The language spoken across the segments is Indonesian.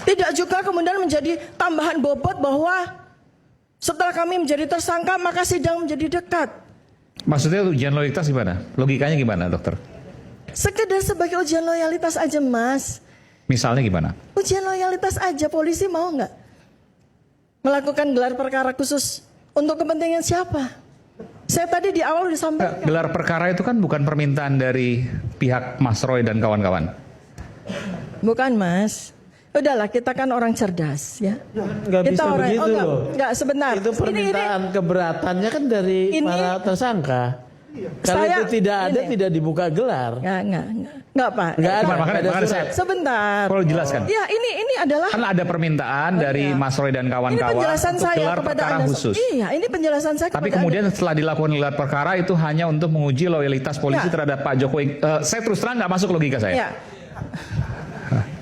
Tidak juga kemudian menjadi tambahan bobot bahwa setelah kami menjadi tersangka maka sidang menjadi dekat. Maksudnya ujian loyalitas gimana? Logikanya gimana, dokter? Sekedar sebagai ujian loyalitas aja, Mas. Misalnya gimana? Ujian loyalitas aja, polisi mau nggak melakukan gelar perkara khusus untuk kepentingan siapa? Saya tadi di awal udah sampaikan. Gelar perkara itu kan bukan permintaan dari pihak Mas Roy dan kawan-kawan. Bukan, Mas. Udahlah, kita kan orang cerdas, ya. Nggak Kita bisa orang, begitu loh. Enggak, sebentar. Itu permintaan keberatannya kan dari para tersangka. Kalau itu tidak ada, tidak dibuka gelar. Enggak, Pak. Nggak ada. Makanya saya Sebentar. perlu jelaskan. Ya, ini adalah Kan ada permintaan dari Mas Roy dan ini kawan-kawan penjelasan untuk saya gelar kepada perkara Anda. khusus. Iya, ini penjelasan saya Tapi kepada kemudian Anda. setelah dilakukan gelar perkara itu hanya untuk menguji loyalitas polisi Ya. terhadap Pak Jokowi. Saya terus terang nggak masuk logika saya. Ya.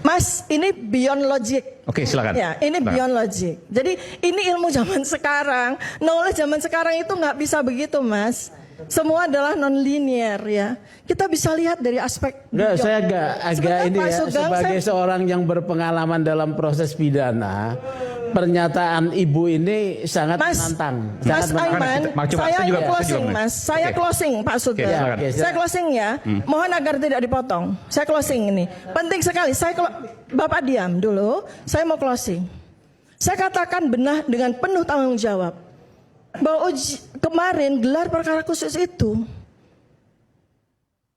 Mas, ini beyond logic. Oke, silakan. Ya, ini Silakan. beyond logic. Jadi ini ilmu zaman sekarang. Knowledge zaman sekarang itu nggak bisa begitu, Mas. Semua adalah non-linear, ya. Kita bisa lihat dari aspek. Enggak, saya agak Sebentar, ini Pak ya, Sugeng, sebagai seorang yang berpengalaman dalam proses pidana, pernyataan ibu ini sangat Mas, menantang. Mas Sangat menantang. Aiman, Coba, saya saya juga closing, mau. Mas. Saya Oke. closing, Pak Sugeng. Oke, silakan. Saya closing ya. Mohon agar tidak dipotong. Saya closing ini. Penting sekali. Bapak diam dulu. Saya mau closing. Saya katakan benar dengan penuh tanggung jawab bahwa kemarin gelar perkara khusus itu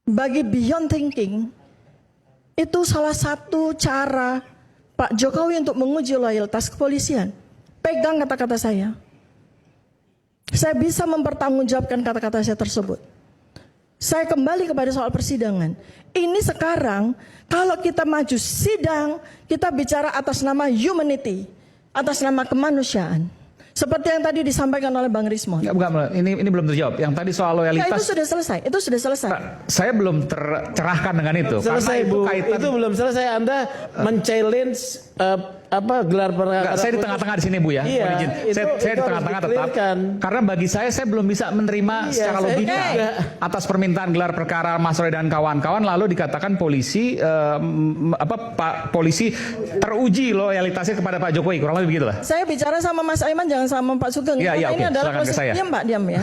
bagi beyond thinking itu salah satu cara Pak Jokowi untuk menguji loyalitas kepolisian. Pegang kata-kata saya. Saya bisa mempertanggungjawabkan kata-kata saya tersebut. Saya kembali kepada soal persidangan. Ini sekarang kalau kita maju sidang, kita bicara atas nama humanity, atas nama kemanusiaan. Seperti yang tadi disampaikan oleh Bang Rismon. Bukan, ini belum terjawab. Yang tadi soal Ya, loyalitas. itu sudah selesai. Itu sudah selesai. Saya belum tercerahkan dengan itu. Selesai, karena Bu. kaitan. Itu belum selesai. Anda men-challenge gelar perkara. Enggak, saya di tengah-tengah di sini, Bu, ya. Iya, Mohon izin. itu Saya di harus tengah-tengah tetap. di-clearkan. Karena bagi saya belum bisa menerima secara saya logika juga. atas permintaan gelar perkara Mas Roy dan kawan-kawan lalu dikatakan polisi Pak polisi teruji loyalitasnya kepada Pak Jokowi, kurang lebih begitulah. Saya bicara sama Mas Aiman, jangan sama Pak Sugeng. Iya, Karena oke. ini adalah Silakan ke saya. Diam, Pak, diam ya.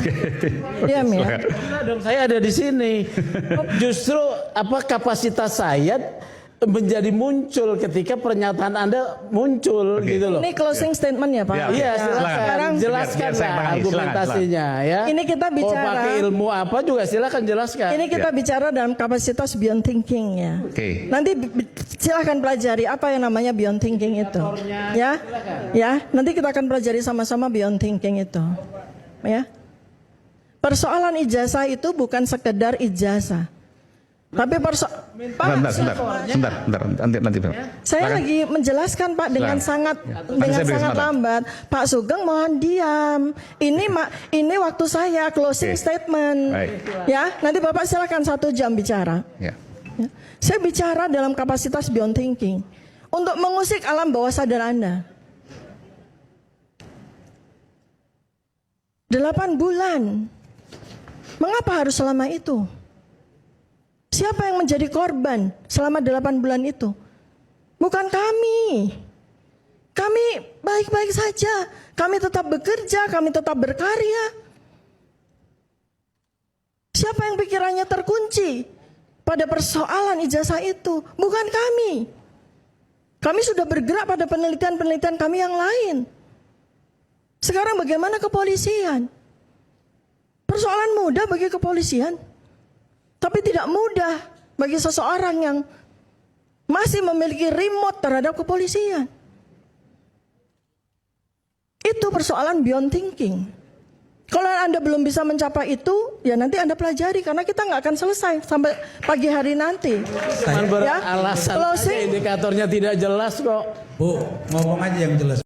Diam ya. Silakan. Enggak dong, saya ada di sini. Justru kapasitas saya menjadi muncul ketika pernyataan Anda muncul gitu loh. Ini closing statement ya, Pak. Ya, Iya, silakan. silakan jelaskan Biar saya lah pahami. argumentasinya ya. Ini kita Mau bicara. pakai ilmu apa juga silakan jelaskan. Ini kita bicara dalam kapasitas beyond thinking ya. Oke. Nanti silahkan pelajari apa yang namanya beyond thinking itu. Ya, ya. Nanti kita akan pelajari sama-sama beyond thinking itu. Ya. Persoalan ijazah itu bukan sekedar ijazah. Tapi Sebentar. Nanti. saya lagi menjelaskan, Pak, dengan Silakan. sangat Nanti dengan saya beri sangat kesempatan. lambat. Pak Sugeng mohon diam. Ini waktu saya closing Oke. statement. Baik. Ya, nanti Bapak silakan 1 jam bicara. Ya. Ya. Saya bicara dalam kapasitas beyond thinking untuk mengusik alam bawah sadar Anda. 8 bulan. Mengapa harus selama itu? Siapa yang menjadi korban selama 8 bulan itu? Bukan kami. Kami baik-baik saja. Kami tetap bekerja, kami tetap berkarya. Siapa yang pikirannya terkunci pada persoalan ijazah itu? Bukan kami. Kami sudah bergerak pada penelitian-penelitian kami yang lain. Sekarang bagaimana kepolisian? Persoalan mudah bagi kepolisian, tapi tidak mudah bagi seseorang yang masih memiliki remote terhadap kepolisian. Itu persoalan beyond thinking. Kalau Anda belum bisa mencapai itu, ya nanti Anda pelajari karena kita nggak akan selesai sampai pagi hari nanti. Cuman beralasan aja Closing. indikatornya tidak jelas kok. Bu, ngomong aja yang jelas.